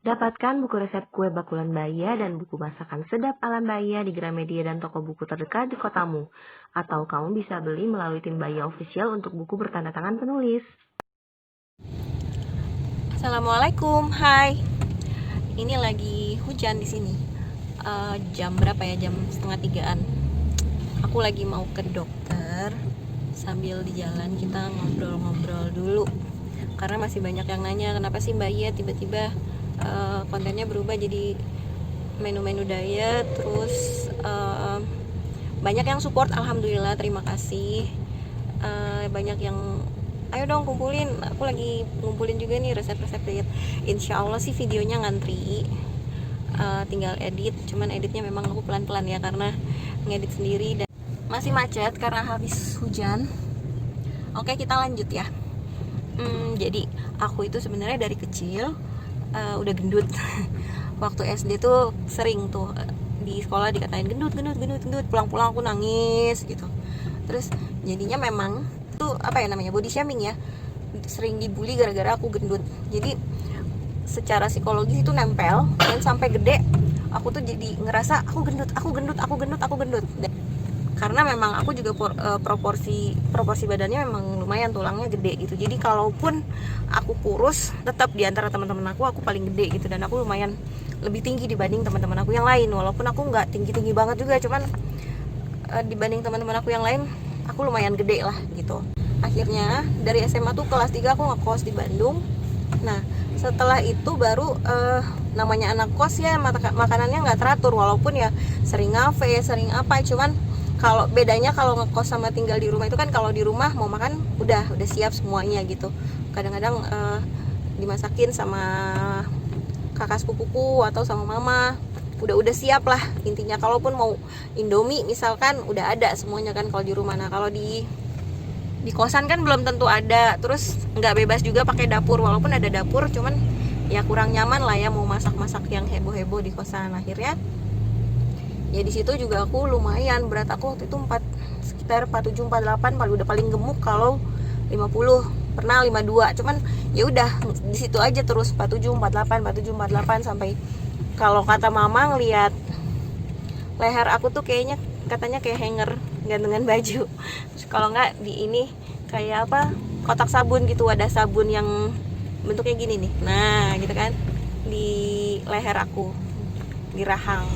Dapatkan buku resep kue bakulan Baya dan buku masakan sedap ala Baya di Gramedia dan toko buku terdekat di kotamu. Atau kamu bisa beli melalui tim Baya Official untuk buku bertanda tangan penulis. Assalamualaikum, hai. Ini lagi hujan di sini. Jam berapa ya? Jam setengah 3-an. Aku lagi mau ke dokter. Sambil di jalan kita ngobrol-ngobrol dulu. Karena masih banyak yang nanya kenapa sih Mbak Iya tiba-tiba kontennya berubah jadi menu-menu diet. Terus banyak yang support, alhamdulillah, terima kasih. Banyak yang ayo dong kumpulin, aku lagi ngumpulin juga nih resep-resep diet. Insya Allah sih videonya ngantri, tinggal edit. Cuman editnya memang aku pelan-pelan ya, karena ngedit sendiri dan masih macet karena habis hujan. Oke, kita lanjut ya. Jadi aku itu sebenarnya dari kecil udah gendut. Waktu SD tuh sering tuh di sekolah dikatain gendut. Pulang-pulang aku nangis gitu. Terus jadinya memang itu apa ya namanya, body shaming ya, sering dibully gara-gara aku gendut. Jadi secara psikologis itu nempel, dan sampai gede aku tuh jadi ngerasa aku gendut. Dan karena memang aku juga proporsi badannya memang lumayan, tulangnya gede gitu. Jadi kalaupun aku kurus, tetap di antara teman-teman aku paling gede gitu, dan aku lumayan lebih tinggi dibanding teman-teman aku yang lain. Walaupun aku nggak tinggi-tinggi banget juga, cuman dibanding teman-teman aku yang lain aku lumayan gede lah gitu. Akhirnya dari SMA tuh kelas 3 aku ngekos di Bandung. Nah setelah itu baru namanya anak kos ya, makanannya nggak teratur. Walaupun ya sering ngafe, sering apa, cuman kalau bedanya kalau ngekos sama tinggal di rumah itu kan, kalau di rumah mau makan udah siap semuanya gitu. Kadang-kadang dimasakin sama kakak sepupuku atau sama mama, udah siap lah intinya. Kalaupun mau Indomie misalkan udah ada semuanya kan kalau di rumah. Nah kalau di kosan kan belum tentu ada, terus nggak bebas juga pakai dapur. Walaupun ada dapur, cuman ya kurang nyaman lah ya mau masak yang heboh di kosan. Akhirnya ya di situ juga aku lumayan berat. Aku waktu itu sekitar 47 48, udah paling gemuk kalau 50, pernah 52. Cuman ya udah di situ aja terus 47 48 sampai kalau kata mama ngelihat leher aku tuh katanya kayak hanger gantungan baju. Terus kalau nggak di ini kayak apa, kotak sabun gitu, wadah sabun yang bentuknya gini nih. Nah gitu kan, di leher aku, di rahang.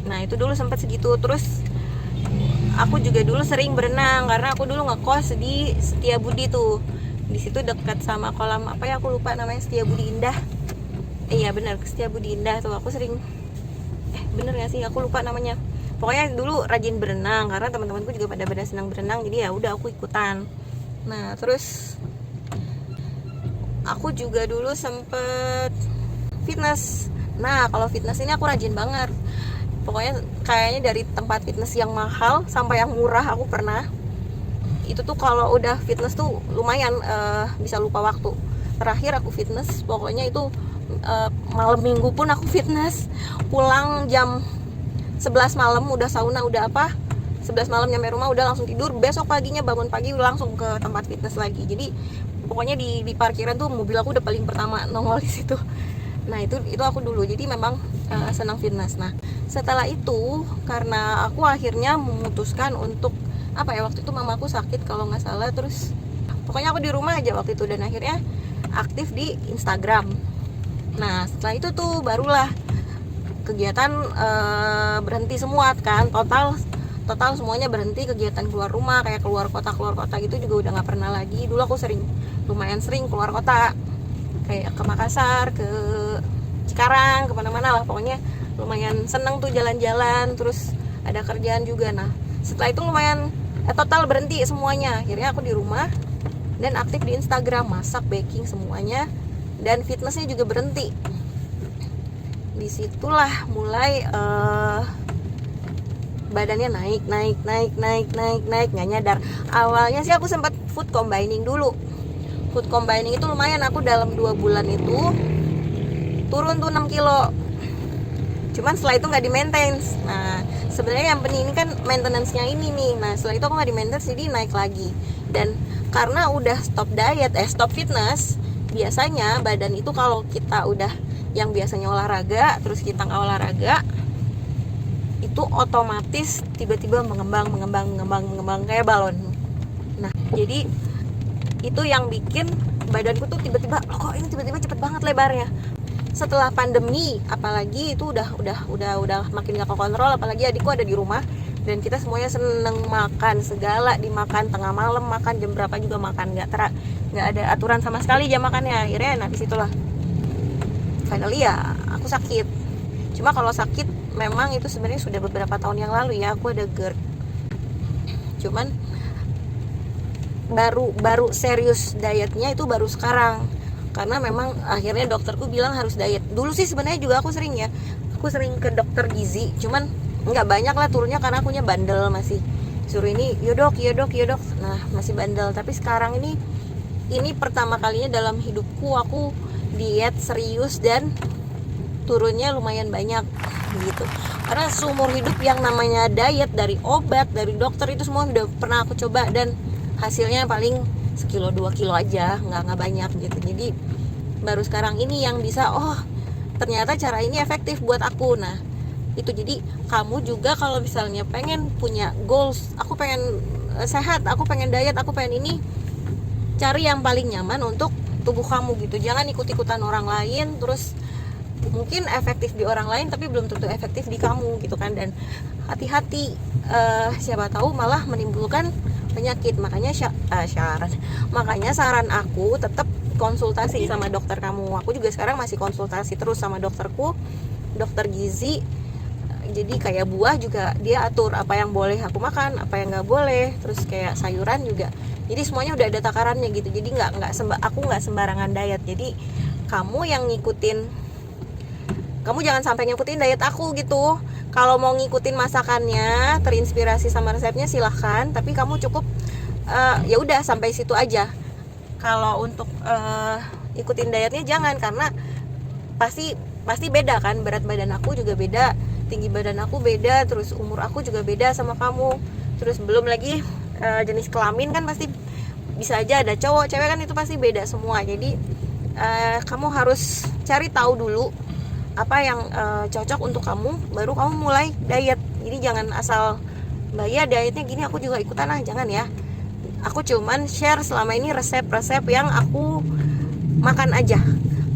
Nah itu dulu sempat segitu. Terus aku juga dulu sering berenang karena aku dulu ngekos di Setiabudi tuh. Di situ dekat sama kolam apa ya, aku lupa namanya, Setiabudi Indah. Iya benar, Setiabudi Indah tuh. Aku sering bener gak sih, aku lupa namanya. Pokoknya dulu rajin berenang karena teman-temanku juga pada senang berenang, jadi ya udah aku ikutan. Nah terus aku juga dulu sempet fitness. Nah kalau fitness ini aku rajin banget. Pokoknya kayaknya dari tempat fitness yang mahal sampai yang murah aku pernah. Itu tuh kalau udah fitness tuh lumayan bisa lupa waktu. Terakhir aku fitness pokoknya itu malam minggu pun aku fitness. Pulang jam 11 malam udah sauna, udah apa, 11 malam nyampe rumah udah langsung tidur. Besok paginya bangun pagi langsung ke tempat fitness lagi. Jadi pokoknya di parkiran tuh mobil aku udah paling pertama nongol di situ. Nah itu aku dulu, jadi memang senang fitness. Nah setelah itu karena aku akhirnya memutuskan untuk apa ya, waktu itu mamaku sakit kalau nggak salah. Terus pokoknya aku di rumah aja waktu itu, dan akhirnya aktif di Instagram. Nah setelah itu tuh barulah kegiatan berhenti semua kan, total semuanya berhenti. Kegiatan keluar rumah kayak keluar kota gitu juga udah nggak pernah lagi. Dulu aku lumayan sering keluar kota, kayak ke Makassar, ke Cikarang, kemana-mana lah. Pokoknya lumayan seneng tuh jalan-jalan, terus ada kerjaan juga. Nah setelah itu lumayan total berhenti semuanya. Akhirnya aku di rumah dan aktif di Instagram, masak, baking semuanya, dan fitnessnya juga berhenti. Disitulah mulai badannya naik, nggak nyadar. Awalnya sih aku sempat food combining dulu. Food combining itu lumayan, aku dalam 2 bulan itu turun tuh 6 kilo. Cuman setelah itu nggak di maintenance. Nah sebenarnya yang penting ini kan maintenance-nya ini nih. Nah setelah itu aku nggak di maintenance, jadi naik lagi. Dan karena udah stop fitness, biasanya badan itu kalau kita udah yang biasanya olahraga terus kita nggak olahraga, itu otomatis tiba-tiba mengembang kayak balon. Nah, jadi itu yang bikin badanku tuh tiba-tiba, kok ini tiba-tiba cepet banget lebarnya. Setelah pandemi, apalagi itu udah makin gak kekontrol, apalagi adikku ada di rumah dan kita semuanya seneng makan, segala dimakan, tengah malam makan, jam berapa juga makan, nggak ada aturan sama sekali jam makannya. Akhirnya disitulah finally ya aku sakit. Cuma kalau sakit memang itu sebenarnya sudah beberapa tahun yang lalu ya, aku ada GERD. Cuman baru serius dietnya itu baru sekarang, karena memang akhirnya dokterku bilang harus diet. Dulu sih sebenarnya juga aku sering ke dokter gizi, cuman nggak banyak lah turunnya karena akunya bandel, masih suruh ini yodok. Nah, masih bandel. Tapi sekarang ini pertama kalinya dalam hidupku aku diet serius dan turunnya lumayan banyak gitu. Karena seumur hidup yang namanya diet, dari obat, dari dokter, itu semua udah pernah aku coba dan hasilnya paling sekilo 2 kilo aja, nggak banyak gitu. Jadi baru sekarang ini yang bisa, oh ternyata cara ini efektif buat aku. Nah itu, jadi kamu juga kalau misalnya pengen punya goals, aku pengen sehat, aku pengen diet, aku pengen ini, cari yang paling nyaman untuk tubuh kamu gitu. Jangan ikut-ikutan orang lain, terus mungkin efektif di orang lain tapi belum tentu efektif di kamu gitu kan. Dan hati-hati, siapa tahu malah menimbulkan penyakit. Makanya saran aku tetap konsultasi sama dokter kamu. Aku juga sekarang masih konsultasi terus sama dokterku, dokter gizi. Jadi kayak buah juga dia atur apa yang boleh aku makan, apa yang nggak boleh. Terus kayak sayuran juga. Jadi semuanya udah ada takarannya gitu. Jadi aku nggak sembarangan diet. Jadi kamu yang ngikutin, kamu jangan sampai ngikutin diet aku gitu. Kalau mau ngikutin masakannya, terinspirasi sama resepnya silahkan. Tapi kamu cukup ya udah sampai situ aja. Kalau untuk ikutin dietnya jangan, karena pasti beda kan. Berat badan aku juga beda, tinggi badan aku beda, terus umur aku juga beda sama kamu. Terus belum lagi jenis kelamin kan pasti bisa aja ada cowok, cewek kan itu pasti beda semua. Jadi kamu harus cari tahu dulu apa yang cocok untuk kamu, baru kamu mulai diet. Jadi jangan asal Mbak ya dietnya gini aku juga ikutan, jangan ya. Aku cuman share selama ini resep-resep yang aku makan aja.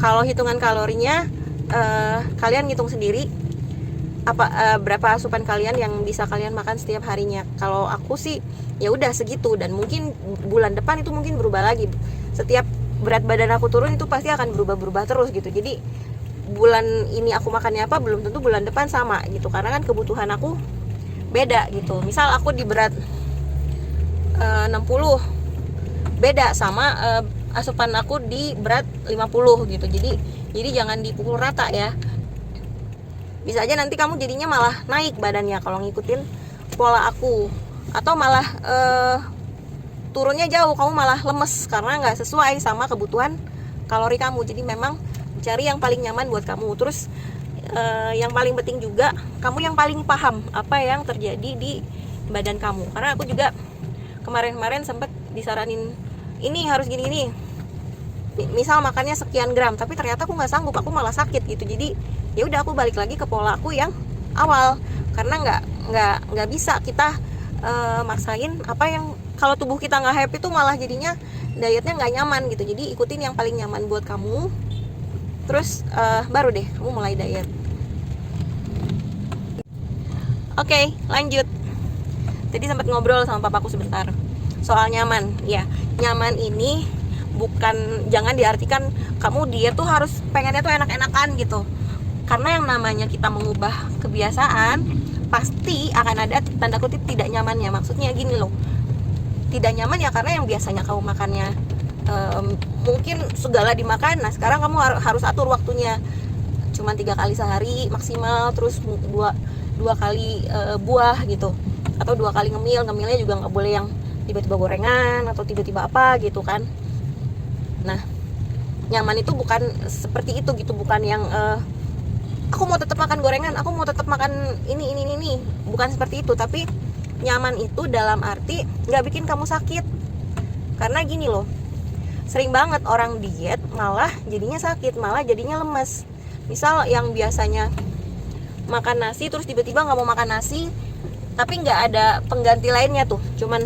Kalau hitungan kalorinya kalian ngitung sendiri berapa asupan kalian yang bisa kalian makan setiap harinya. Kalau aku sih ya udah segitu, dan mungkin bulan depan itu mungkin berubah lagi. Setiap berat badan aku turun itu pasti akan berubah terus gitu. Jadi bulan ini aku makannya apa belum tentu bulan depan sama gitu, karena kan kebutuhan aku beda gitu. Misal aku di berat 60 beda sama asupan aku di berat 50 gitu. Jadi jangan dipukul rata ya. Bisa aja nanti kamu jadinya malah naik badannya kalau ngikutin pola aku, atau malah turunnya jauh, kamu malah lemes karena nggak sesuai sama kebutuhan kalori kamu. Jadi memang cari yang paling nyaman buat kamu. Terus yang paling penting juga, kamu yang paling paham apa yang terjadi di badan kamu. Karena aku juga kemarin sempat disaranin ini harus gini, misal makannya sekian gram, tapi ternyata aku nggak sanggup, aku malah sakit gitu. Jadi ya udah aku balik lagi ke pola aku yang awal, karena nggak bisa kita maksain apa yang kalau tubuh kita nggak happy tuh malah jadinya dietnya nggak nyaman gitu. Jadi ikutin yang paling nyaman buat kamu, terus baru deh kamu mulai diet. Oke, lanjut. Tadi sempat ngobrol sama papaku sebentar soal nyaman. Ya, nyaman ini bukan, jangan diartikan kamu diet tuh harus pengennya tuh enak-enakan gitu. Karena yang namanya kita mengubah kebiasaan pasti akan ada tanda kutip tidak nyamannya. Maksudnya gini loh, tidak nyaman ya karena yang biasanya kamu makannya mungkin segala dimakan. Nah sekarang kamu harus atur waktunya, cuma 3 kali sehari maksimal, terus dua kali buah gitu, atau 2 kali ngemilnya juga nggak boleh yang tiba-tiba gorengan atau tiba-tiba apa gitu kan. Nah nyaman itu bukan seperti itu gitu, bukan yang aku mau tetap makan gorengan, aku mau tetap makan ini, bukan seperti itu. Tapi nyaman itu dalam arti nggak bikin kamu sakit. Karena gini loh, sering banget orang diet malah jadinya sakit, malah jadinya lemes. Misal yang biasanya makan nasi terus tiba-tiba nggak mau makan nasi, tapi nggak ada pengganti lainnya tuh, cuman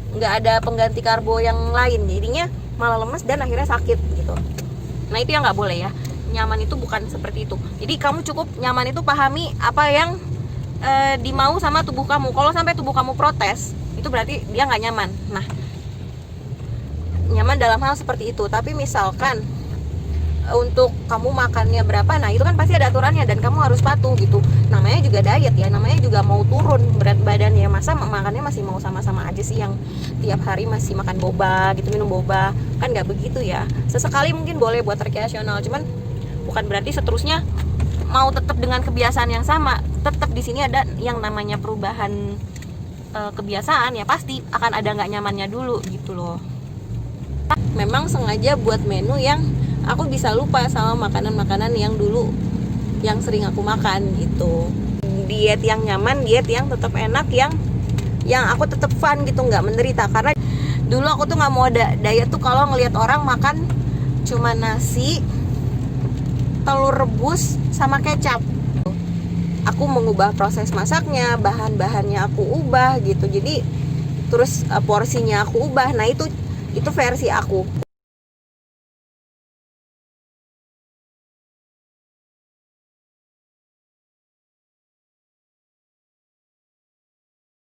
nggak ada pengganti karbo yang lain, jadinya malah lemes dan akhirnya sakit gitu. Nah itu yang nggak boleh ya. Nyaman itu bukan seperti itu. Jadi kamu cukup nyaman itu pahami apa yang dimau sama tubuh kamu. Kalau sampai tubuh kamu protes, itu berarti dia nggak nyaman. Nah, nyaman dalam hal seperti itu. Tapi misalkan untuk kamu makannya berapa, nah itu kan pasti ada aturannya dan kamu harus patuh gitu. Namanya juga diet ya, namanya juga mau turun berat badannya. Masa makannya masih mau sama-sama aja sih, yang tiap hari masih makan boba gitu, minum boba, kan nggak begitu ya. Sesekali mungkin boleh buat rekreasional, cuman bukan berarti seterusnya mau tetap dengan kebiasaan yang sama. Tetap di sini ada yang namanya perubahan kebiasaan, ya pasti akan ada nggak nyamannya dulu gitu loh. Memang sengaja buat menu yang aku bisa lupa sama makanan-makanan yang dulu yang sering aku makan gitu. Diet yang nyaman, diet yang tetap enak, yang aku tetap fun gitu, nggak menderita. Karena dulu aku tuh nggak mau ada diet tuh kalau ngelihat orang makan cuma nasi, telur rebus sama kecap. Aku mengubah proses masaknya, bahan-bahannya aku ubah gitu. Jadi terus porsinya aku ubah. Nah itu versi aku.